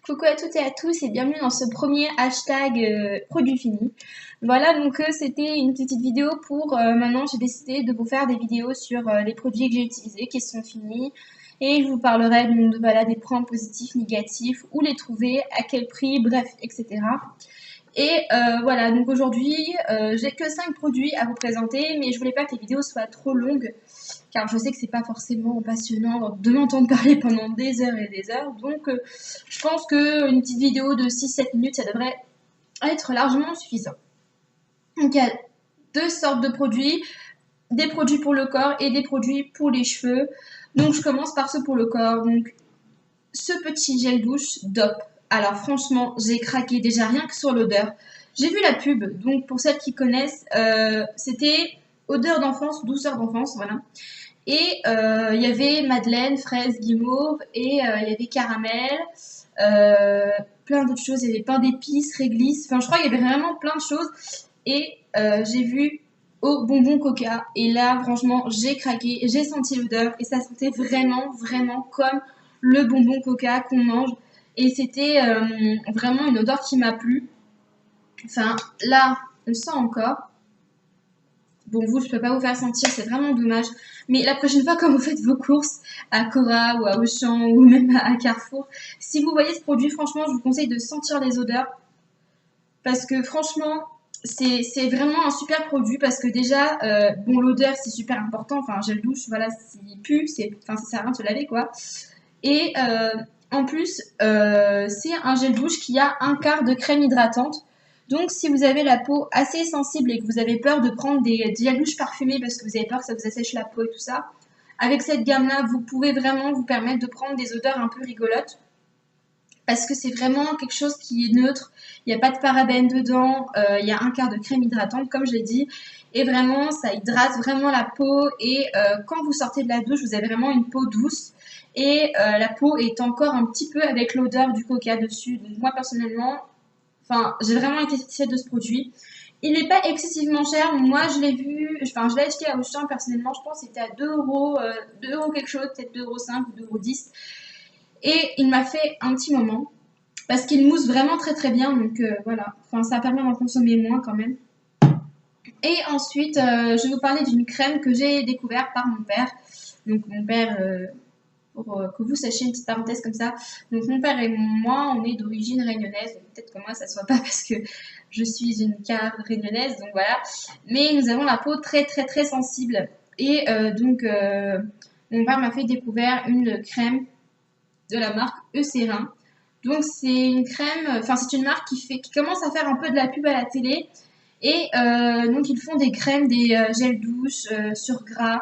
Coucou à toutes et à tous et bienvenue dans ce premier hashtag produit fini. Voilà, donc c'était une petite vidéo pour maintenant j'ai décidé de vous faire des vidéos sur les produits que j'ai utilisés, qui sont finis, et je vous parlerai donc, voilà, des points positifs, négatifs, où les trouver, à quel prix, bref, etc. Et voilà, donc aujourd'hui j'ai que 5 produits à vous présenter, mais je voulais pas que les vidéos soient trop longues, car je sais que c'est pas forcément passionnant de m'entendre parler pendant des heures et des heures. Donc je pense qu'une petite vidéo de 6-7 minutes, ça devrait être largement suffisant. Donc il y a deux sortes de produits, des produits pour le corps et des produits pour les cheveux. Donc je commence par ceux pour le corps. Donc ce petit gel douche DOP. Alors franchement, j'ai craqué déjà rien que sur l'odeur. J'ai vu la pub, donc pour celles qui connaissent, c'était odeur d'enfance, douceur d'enfance, voilà. Et il y avait madeleine, fraise, guimauve, et il y avait caramel, plein d'autres choses. Il y avait pain d'épices, réglisse, enfin je crois qu'il y avait vraiment plein de choses. Et j'ai vu au bonbon coca, et là franchement j'ai craqué, j'ai senti l'odeur, et ça sentait vraiment, vraiment comme le bonbon coca qu'on mange. Et c'était vraiment une odeur qui m'a plu. Enfin là, on sent encore. Bon, vous, je peux pas vous faire sentir, c'est vraiment dommage. Mais la prochaine fois, quand vous faites vos courses à Cora ou à Auchan ou même à Carrefour, si vous voyez ce produit, franchement, je vous conseille de sentir les odeurs. Parce que franchement, c'est vraiment un super produit. Parce que déjà, bon, l'odeur, c'est super important. Enfin, un gel douche, voilà, s'il pue, enfin, ça sert à rien de se laver, quoi. Et en plus, c'est un gel douche qui a un quart de crème hydratante. Donc, si vous avez la peau assez sensible et que vous avez peur de prendre des gels douches parfumés parce que vous avez peur que ça vous assèche la peau et tout ça, avec cette gamme-là, vous pouvez vraiment vous permettre de prendre des odeurs un peu rigolotes. Parce que c'est vraiment quelque chose qui est neutre. Il n'y a pas de parabènes dedans. Il y a un quart de crème hydratante, comme je l'ai dit. Et vraiment, ça hydrate vraiment la peau. Et quand vous sortez de la douche, vous avez vraiment une peau douce. Et la peau est encore un petit peu avec l'odeur du coca dessus. Donc moi, personnellement, enfin, j'ai vraiment été satisfaite de ce produit. Il n'est pas excessivement cher. Moi, je l'ai vu, enfin, je l'ai acheté à Auchan personnellement. Je pense que c'était à 2 euros, 2 euros quelque chose, peut-être 2,5 € ou 2,10 €. Et il m'a fait un petit moment parce qu'il mousse vraiment très très bien. Donc voilà, enfin, ça permet d'en consommer moins quand même. Et ensuite, je vais vous parler d'une crème que j'ai découverte par mon père. Donc mon père, pour que vous sachiez une petite parenthèse comme ça. Donc mon père et moi, on est d'origine réunionnaise. Donc peut-être que moi, ça ne soit pas parce que je suis une cadre réunionnaise. Donc voilà. Mais nous avons la peau très très très sensible. Et donc mon père m'a fait découvrir une crème de la marque Eucérin. Donc c'est une crème, enfin c'est une marque qui commence à faire un peu de la pub à la télé. Et donc ils font des crèmes, des gels douches sur gras,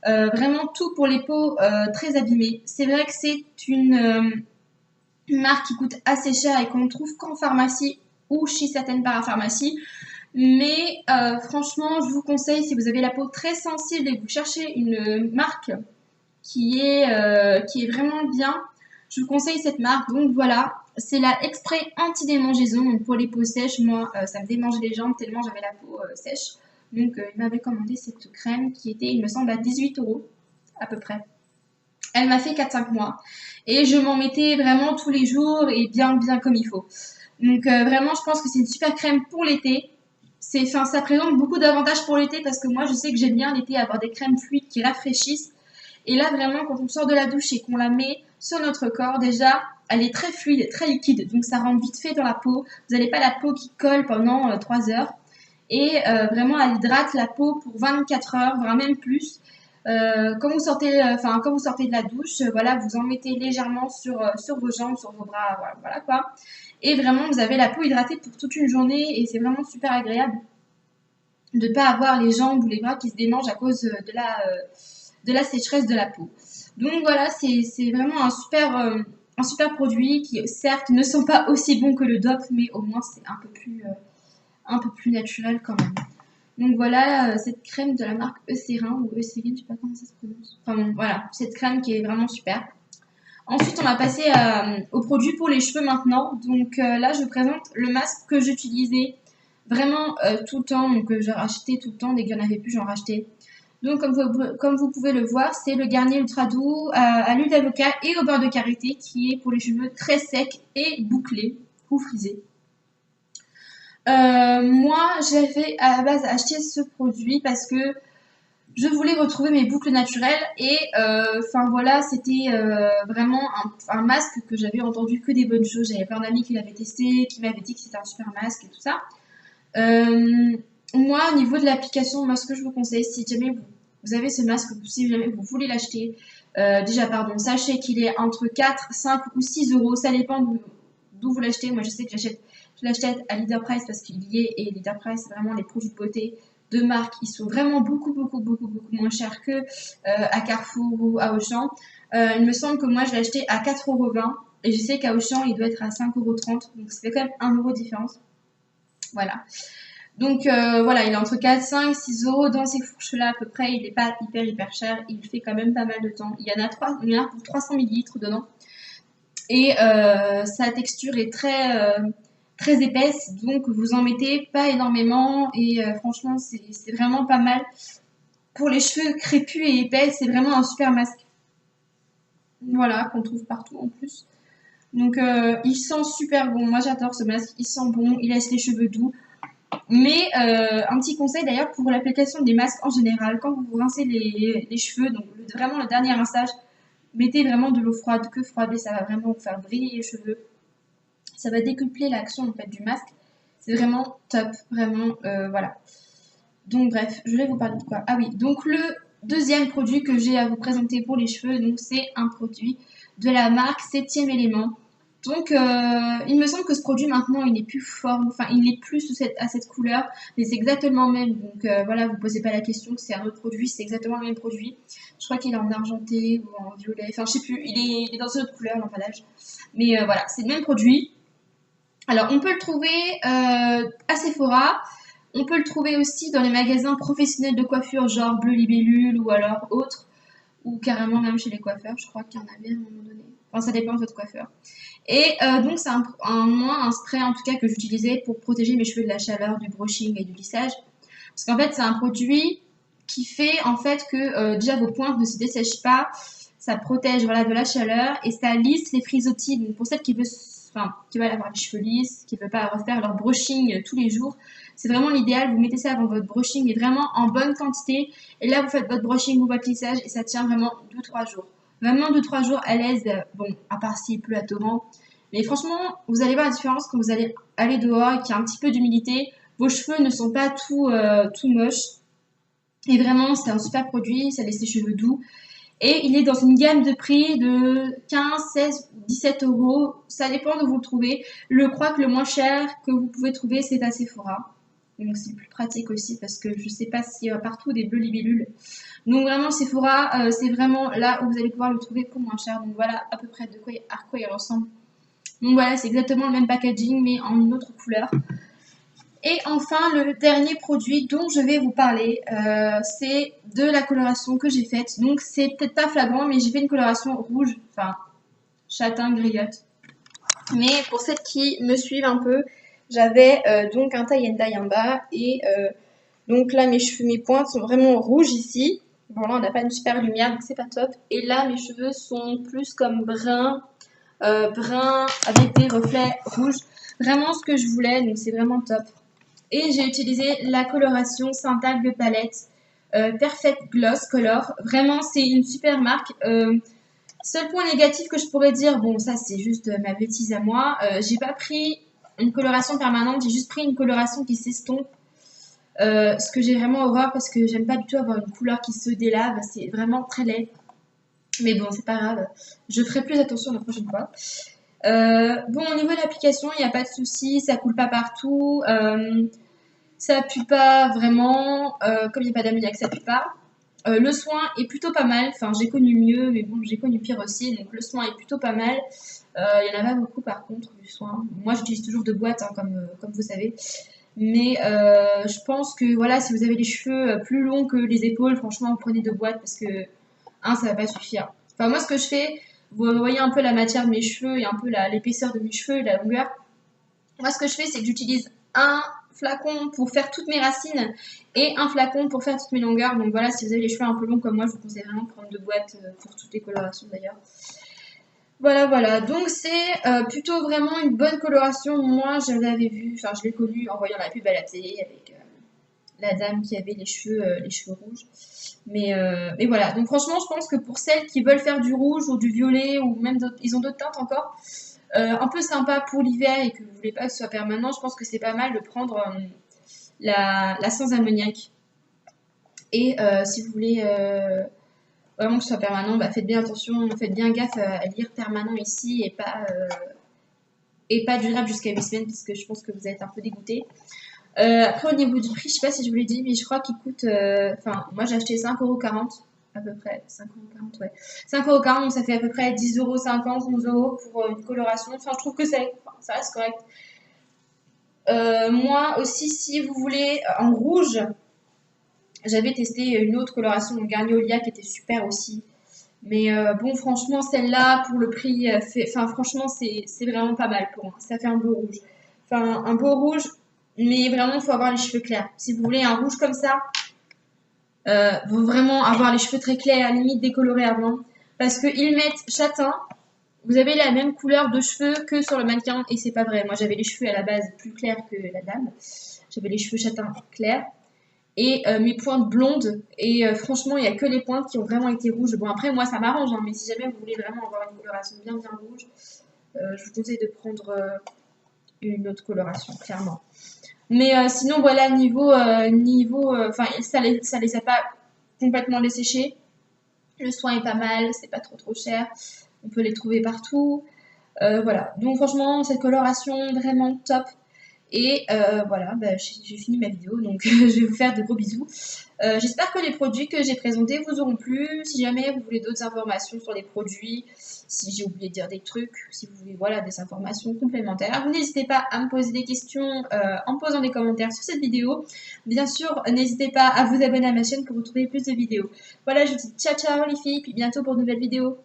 vraiment tout pour les peaux très abîmées. C'est vrai que c'est une marque qui coûte assez cher et qu'on ne trouve qu'en pharmacie ou chez certaines parapharmacies. Mais franchement, je vous conseille, si vous avez la peau très sensible et que vous cherchez une marque qui est vraiment bien, je vous conseille cette marque. Donc voilà, c'est la Exprès anti-démangeaison. Donc pour les peaux sèches, moi, ça me démangeait les jambes tellement j'avais la peau sèche. Donc il m'avait commandé cette crème qui était, il me semble, à 18 € à peu près. Elle m'a fait 4-5 mois. Et je m'en mettais vraiment tous les jours et bien bien comme il faut. Donc vraiment, je pense que c'est une super crème pour l'été. Enfin, ça présente beaucoup d'avantages pour l'été parce que moi, je sais que j'aime bien l'été avoir des crèmes fluides qui rafraîchissent. Et là, vraiment, quand on sort de la douche et qu'on la met sur notre corps, déjà, elle est très fluide, très liquide. Donc, ça rentre vite fait dans la peau. Vous n'avez pas la peau qui colle pendant 3 heures. Et vraiment, elle hydrate la peau pour 24 heures, voire même plus. Quand vous sortez de la douche, voilà, vous en mettez légèrement sur vos jambes, sur vos bras, voilà quoi. Et vraiment, vous avez la peau hydratée pour toute une journée et c'est vraiment super agréable de ne pas avoir les jambes ou les bras qui se démangent à cause de la sécheresse de la peau. Donc voilà, c'est vraiment un super produit qui certes ne sent pas aussi bon que le DOP, mais au moins c'est un peu plus naturel quand même. Donc voilà, cette crème de la marque Eucérin ou Eucérine, je sais pas comment ça se prononce. Enfin bon, voilà, cette crème qui est vraiment super. Ensuite, on va passer aux produits pour les cheveux maintenant. Donc là, je vous présente le masque que j'utilisais vraiment tout le temps. Donc j'ai racheté tout le temps. Dès qu'il n'y en avait plus, j'en rachetais. Donc comme vous pouvez le voir, c'est le Garnier Ultra Doux à l'huile d'avocat et au beurre de karité qui est pour les cheveux très secs et bouclés ou frisés. Moi, j'avais à la base acheté ce produit parce que je voulais retrouver mes boucles naturelles et enfin voilà, c'était vraiment un masque que j'avais entendu que des bonnes choses. J'avais plein d'amis qui l'avaient testé, qui m'avaient dit que c'était un super masque et tout ça. Moi, au niveau de l'application, moi ce que je vous conseille, si jamais vous avez ce masque, si jamais vous voulez l'acheter, déjà pardon, sachez qu'il est entre 4, 5 ou 6 euros, ça dépend d'où vous l'achetez. Moi je sais que je l'achète à Leader Price parce qu'il y est, et Leader Price c'est vraiment les produits de beauté de marque, ils sont vraiment beaucoup moins chers que à Carrefour ou à Auchan. Il me semble que moi je l'ai acheté à 4,20 € et je sais qu'à Auchan il doit être à 5,30 €, donc ça fait quand même 1 € de différence. Voilà. Donc voilà, il est entre 4, 5, 6 euros dans ces fourches-là à peu près. Il n'est pas hyper cher. Il fait quand même pas mal de temps. Il y en a pour 300 ml dedans. Et sa texture est très épaisse, donc vous en mettez pas énormément. Et franchement, c'est vraiment pas mal. Pour les cheveux crépus et épais, c'est vraiment un super masque. Voilà, qu'on trouve partout en plus. Donc il sent super bon. Moi j'adore ce masque. Il sent bon, il laisse les cheveux doux. Mais un petit conseil d'ailleurs pour l'application des masques en général, quand vous vous rincez les cheveux, donc vraiment le dernier rinçage, mettez vraiment de l'eau froide, que froide, et ça va vraiment vous faire briller les cheveux. Ça va décupler l'action en fait du masque. C'est vraiment top, vraiment, voilà. Donc bref, je vais vous parler de quoi? Ah oui, donc le deuxième produit que j'ai à vous présenter pour les cheveux, donc c'est un produit de la marque 7e élément. Donc, il me semble que ce produit maintenant, il n'est plus enfin, il n'est plus à cette couleur, mais c'est exactement le même. Donc, voilà, vous ne posez pas la question que c'est un autre produit, c'est exactement le même produit. Je crois qu'il est en argenté ou en violet, enfin, je sais plus, il est dans une autre couleur, l'emballage. Mais voilà, c'est le même produit. Alors, on peut le trouver à Sephora. On peut le trouver aussi dans les magasins professionnels de coiffure, genre Bleu Libellule ou alors autres, ou carrément même chez les coiffeurs. Je crois qu'il y en avait à un moment donné. Enfin, ça dépend de votre coiffeur. Et donc, c'est un spray en tout cas que j'utilisais pour protéger mes cheveux de la chaleur, du brushing et du lissage. Parce qu'en fait, c'est un produit qui fait en fait que déjà vos pointes ne se dessèchent pas, ça protège voilà, de la chaleur et ça lisse les frisottis. Donc, pour celles qui veulent avoir les cheveux lisses, qui ne veulent pas refaire leur brushing tous les jours, c'est vraiment l'idéal. Vous mettez ça avant votre brushing et vraiment en bonne quantité. Et là, vous faites votre brushing ou votre lissage et ça tient vraiment 2-3 jours. Vraiment 2-3 jours à l'aise, bon, à part s'il pleut à torrent. Mais franchement, vous allez voir la différence quand vous allez aller dehors et qu'il y a un petit peu d'humidité. Vos cheveux ne sont pas tout moches. Et vraiment, c'est un super produit, ça laisse les cheveux doux. Et il est dans une gamme de prix de 15, 16 ou 17 euros. Ça dépend de où vous le trouvez. Je crois que le moins cher que vous pouvez trouver, c'est à Sephora. Donc c'est plus pratique aussi parce que je ne sais pas s'il y a partout des bleus libellules. Donc vraiment Sephora, c'est vraiment là où vous allez pouvoir le trouver pour moins cher. Donc voilà à peu près à quoi il ressemble. Donc voilà, c'est exactement le même packaging mais en une autre couleur. Et enfin, le dernier produit dont je vais vous parler, c'est de la coloration que j'ai faite. Donc c'est peut-être pas flagrant, mais j'ai fait une coloration rouge, enfin châtain griotte. Mais pour celles qui me suivent un peu, j'avais donc un tie and dye en bas et donc là mes pointes sont vraiment rouges ici. Bon là on n'a pas une super lumière donc c'est pas top. Et là mes cheveux sont plus comme brun avec des reflets rouges. Vraiment ce que je voulais, donc c'est vraiment top. Et j'ai utilisé la coloration Saint-Algue Palette Perfect Gloss Color. Vraiment c'est une super marque. Seul point négatif que je pourrais dire, bon ça c'est juste ma bêtise à moi, j'ai pas pris une coloration permanente, j'ai juste pris une coloration qui s'estompe, ce que j'ai vraiment horreur parce que j'aime pas du tout avoir une couleur qui se délave, c'est vraiment très laid. Mais bon c'est pas grave, je ferai plus attention la prochaine fois. Bon au niveau de l'application il n'y a pas de souci, ça coule pas partout, ça pue pas vraiment, comme il n'y a pas d'ammoniac ça pue pas. Le soin est plutôt pas mal, enfin j'ai connu mieux, mais bon j'ai connu pire aussi, donc le soin est plutôt pas mal. Il y en a pas beaucoup par contre du soin. Moi j'utilise toujours de boîtes hein, comme vous savez. Mais je pense que voilà, si vous avez les cheveux plus longs que les épaules, franchement vous prenez 2 boîtes parce que ça va pas suffire. Enfin moi ce que je fais, vous voyez un peu la matière de mes cheveux et un peu l'épaisseur de mes cheveux et la longueur. Moi ce que je fais c'est que j'utilise flacon pour faire toutes mes racines et un flacon pour faire toutes mes longueurs. Donc voilà, si vous avez les cheveux un peu longs comme moi, je vous conseille vraiment de prendre 2 boîtes pour toutes les colorations d'ailleurs. Voilà, voilà. Donc c'est plutôt vraiment une bonne coloration. Moi, je l'avais vu, enfin je l'ai connu en voyant la pub à la télé avec la dame qui avait les cheveux rouges. Mais voilà. Donc franchement, je pense que pour celles qui veulent faire du rouge ou du violet ou même d'autres, ils ont d'autres teintes encore, un peu sympa pour l'hiver et que vous voulez pas que ce soit permanent, je pense que c'est pas mal de prendre la sans ammoniac. Et si vous voulez vraiment que ce soit permanent, bah, faites bien attention, faites bien gaffe à lire permanent ici et pas durable jusqu'à 8 semaines parce que je pense que vous êtes un peu dégoûté. Après au niveau du prix, je sais pas si je vous l'ai dit, mais je crois qu'il coûte, enfin moi j'ai acheté 5,40 € à peu près, 5,40 € ouais. 5,40 € donc ça fait à peu près 10,50 €, 11 € pour une coloration. Enfin je trouve que ça reste correct. Moi aussi si vous voulez en rouge, j'avais testé une autre coloration, donc Garnier qui était super aussi. Mais bon, franchement, celle-là, pour le prix, enfin, franchement, c'est vraiment pas mal pour moi. Ça fait un beau rouge. Enfin, un beau rouge, mais vraiment, il faut avoir les cheveux clairs. Si vous voulez un rouge comme ça, faut vraiment avoir les cheveux très clairs, à la limite décolorés avant. Parce qu'ils mettent châtain. Vous avez la même couleur de cheveux que sur le mannequin, et c'est pas vrai. Moi, j'avais les cheveux à la base plus clairs que la dame. J'avais les cheveux châtain clairs et mes pointes blondes. Et franchement, il n'y a que les pointes qui ont vraiment été rouges. Bon, après, moi, ça m'arrange, hein, mais si jamais vous voulez vraiment avoir une coloration bien bien rouge, je vous conseille de prendre une autre coloration, clairement. Mais sinon, voilà, enfin, ça les a pas complètement desséchés. Le soin est pas mal, c'est pas trop cher. On peut les trouver partout. Voilà, donc franchement, cette coloration, vraiment top. Et voilà, bah, j'ai fini ma vidéo, donc je vais vous faire de gros bisous. J'espère que les produits que j'ai présentés vous auront plu. Si jamais vous voulez d'autres informations sur les produits, si j'ai oublié de dire des trucs, si vous voulez voilà, des informations complémentaires, vous n'hésitez pas à me poser des questions en posant des commentaires sur cette vidéo. Bien sûr, n'hésitez pas à vous abonner à ma chaîne pour retrouver plus de vidéos. Voilà, je vous dis ciao ciao les filles, puis bientôt pour de nouvelles vidéos.